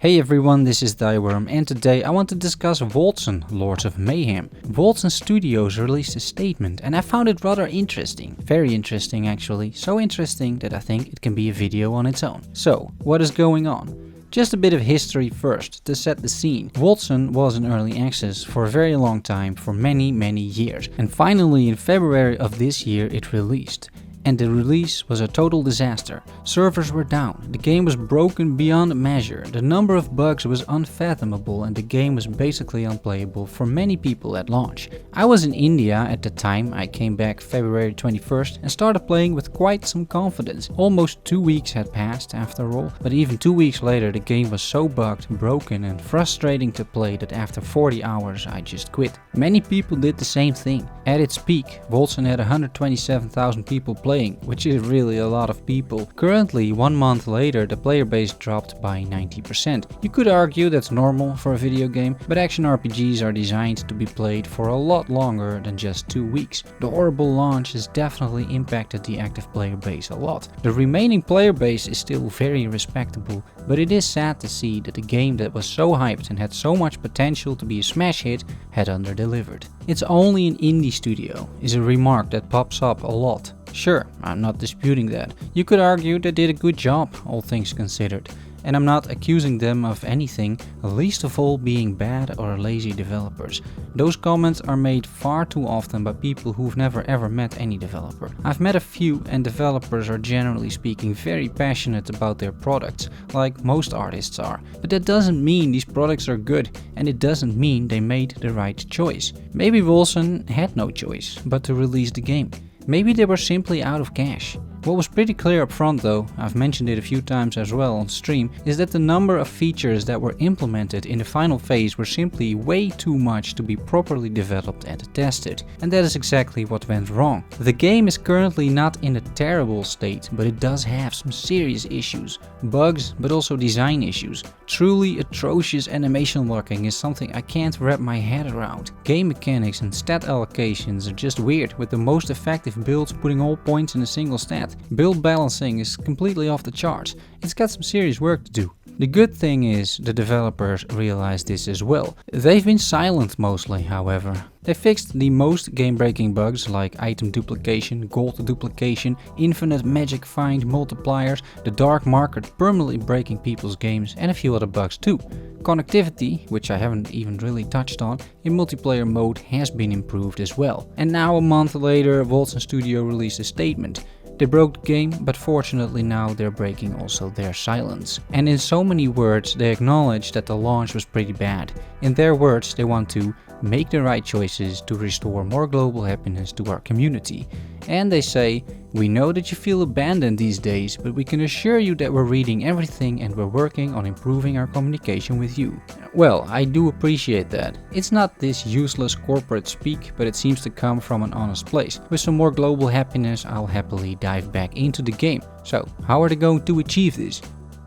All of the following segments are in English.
Hey everyone, this is Thyworm and today I want to discuss Wolcen, Lords of Mayhem. Wolcen Studios released a statement and I found it rather interesting. Very interesting actually, so interesting that I think it can be a video on its own. So, what is going on? Just a bit of history first, to set the scene. Wolcen was in early access for a very long time, for many years. And finally in February of this year it released. And the release was a total disaster. Servers were down, the game was broken beyond measure, the number of bugs was unfathomable and the game was basically unplayable for many people at launch. I was in India at the time. I came back February 21st and started playing with quite some confidence. Almost 2 weeks had passed after all, but even 2 weeks later the game was so bugged, broken and frustrating to play that after 40 hours I just quit. Many people did the same thing. At its peak, Wolcen had 127,000 people playing, which is really a lot of people. Currently, 1 month later, the player base dropped by 90%. You could argue that's normal for a video game, but action RPGs are designed to be played for a lot longer than just 2 weeks. The horrible launch has definitely impacted the active player base a lot. The remaining player base is still very respectable, but it is sad to see that a game that was so hyped and had so much potential to be a smash hit had under-delivered. It's only an indie studio, is a remark that pops up a lot. Sure, I'm not disputing that. You could argue they did a good job, all things considered. And I'm not accusing them of anything, least of all being bad or lazy developers. Those comments are made far too often by people who've never ever met any developer. I've met a few and developers are generally speaking very passionate about their products, like most artists are. But that doesn't mean these products are good, and it doesn't mean they made the right choice. Maybe Wolcen had no choice but to release the game. Maybe they were simply out of cash. What was pretty clear up front though, I've mentioned it a few times as well on stream, is that the number of features that were implemented in the final phase were simply way too much to be properly developed and tested. And that is exactly what went wrong. The game is currently not in a terrible state, but it does have some serious issues. Bugs, but also design issues. Truly atrocious animation locking is something I can't wrap my head around. Game mechanics and stat allocations are just weird, with the most effective builds putting all points in a single stat. Build balancing is completely off the charts. It's got some serious work to do. The good thing is the developers realized this as well. They've been silent mostly, however. They fixed the most game-breaking bugs like item duplication, gold duplication, infinite magic find multipliers, the dark market permanently breaking people's games, and a few other bugs too. Connectivity, which I haven't even really touched on, in multiplayer mode has been improved as well. And now a month later, Wolcen Studio released a statement. They broke the game, but fortunately now they're breaking also their silence. And in so many words they acknowledge that the launch was pretty bad. In their words, they want to make the right choices to restore more global happiness to our community. And they say, we know that you feel abandoned these days, but we can assure you that we're reading everything and we're working on improving our communication with you. Well, I do appreciate that. It's not this useless corporate speak, but it seems to come from an honest place. With some more global happiness, I'll happily dive back into the game. So, how are they going to achieve this?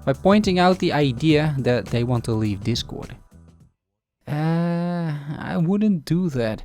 By pointing out the idea that they want to leave Discord. I wouldn't do that.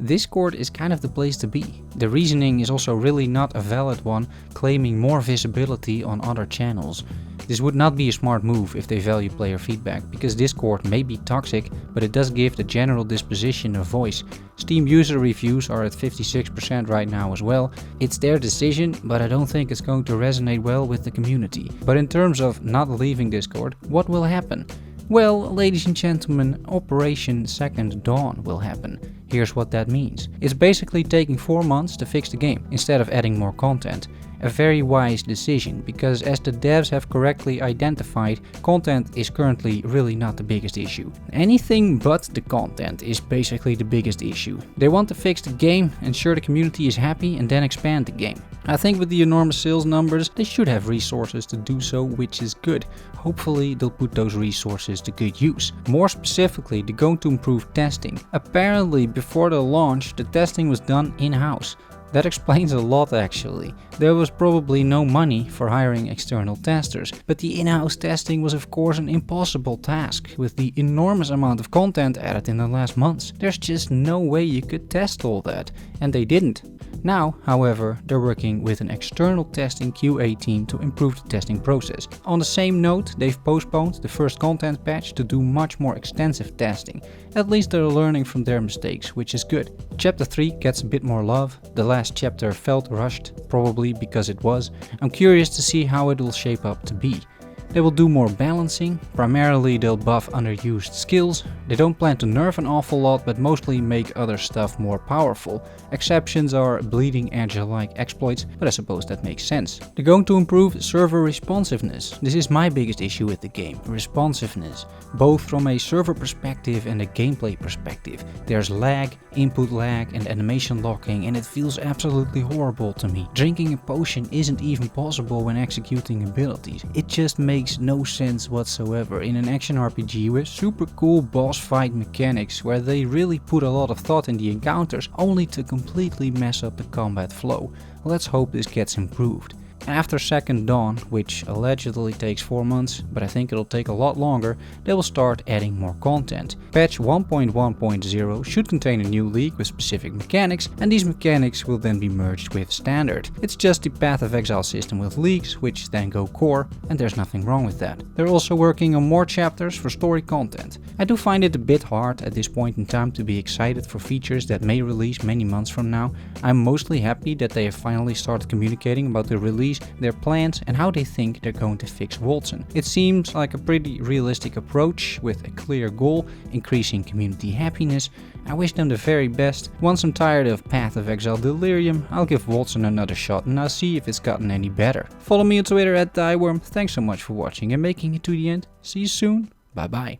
Discord is kind of the place to be. The reasoning is also really not a valid one, claiming more visibility on other channels. This would not be a smart move if they value player feedback, because Discord may be toxic, but it does give the general disposition a voice. Steam user reviews are at 56% right now as well. It's their decision, but I don't think it's going to resonate well with the community. But in terms of not leaving Discord, what will happen? Well, ladies and gentlemen, Operation Second Dawn will happen. Here's what that means. It's basically taking 4 months to fix the game, instead of adding more content. A very wise decision, because as the devs have correctly identified, content is currently really not the biggest issue. Anything but the content is basically the biggest issue. They want to fix the game, ensure the community is happy, and then expand the game. I think with the enormous sales numbers, they should have resources to do so, which is good. Hopefully they'll put those resources to good use. More specifically, they're going to improve testing. Apparently before the launch, the testing was done in-house. That explains a lot actually. There was probably no money for hiring external testers, but the in-house testing was of course an impossible task with the enormous amount of content added in the last months. There's just no way you could test all that, and they didn't. Now, however, they're working with an external testing QA team to improve the testing process. On the same note, they've postponed the first content patch to do much more extensive testing. At least they're learning from their mistakes, which is good. Chapter 3 gets a bit more love. The last chapter felt rushed, probably because it was. I'm curious to see how it will shape up to be. They will do more balancing, primarily they'll buff underused skills. They don't plan to nerf an awful lot, but mostly make other stuff more powerful. Exceptions are bleeding agile-like exploits, but I suppose that makes sense. They're going to improve server responsiveness. This is my biggest issue with the game, responsiveness. Both from a server perspective and a gameplay perspective. There's lag, input lag and animation locking, and it feels absolutely horrible to me. Drinking a potion isn't even possible when executing abilities. It just makes no sense whatsoever in an action RPG with super cool boss fight mechanics where they really put a lot of thought in the encounters only to completely mess up the combat flow. Let's hope this gets improved. After Second Dawn, which allegedly takes 4 months, but I think it'll take a lot longer, they will start adding more content. Patch 1.1.0 should contain a new league with specific mechanics, and these mechanics will then be merged with Standard. It's just the Path of Exile system with leagues, which then go core, and there's nothing wrong with that. They're also working on more chapters for story content. I do find it a bit hard at this point in time to be excited for features that may release many months from now. I'm mostly happy that they have finally started communicating about the release, their plans and how they think they're going to fix Wolcen. It seems like a pretty realistic approach with a clear goal, increasing community happiness. I wish them the very best. Once I'm tired of Path of Exile delirium, I'll give Wolcen another shot and I'll see if it's gotten any better. Follow me on Twitter at Thyworm. Thanks so much for watching and making it to the end. See you soon. Bye bye.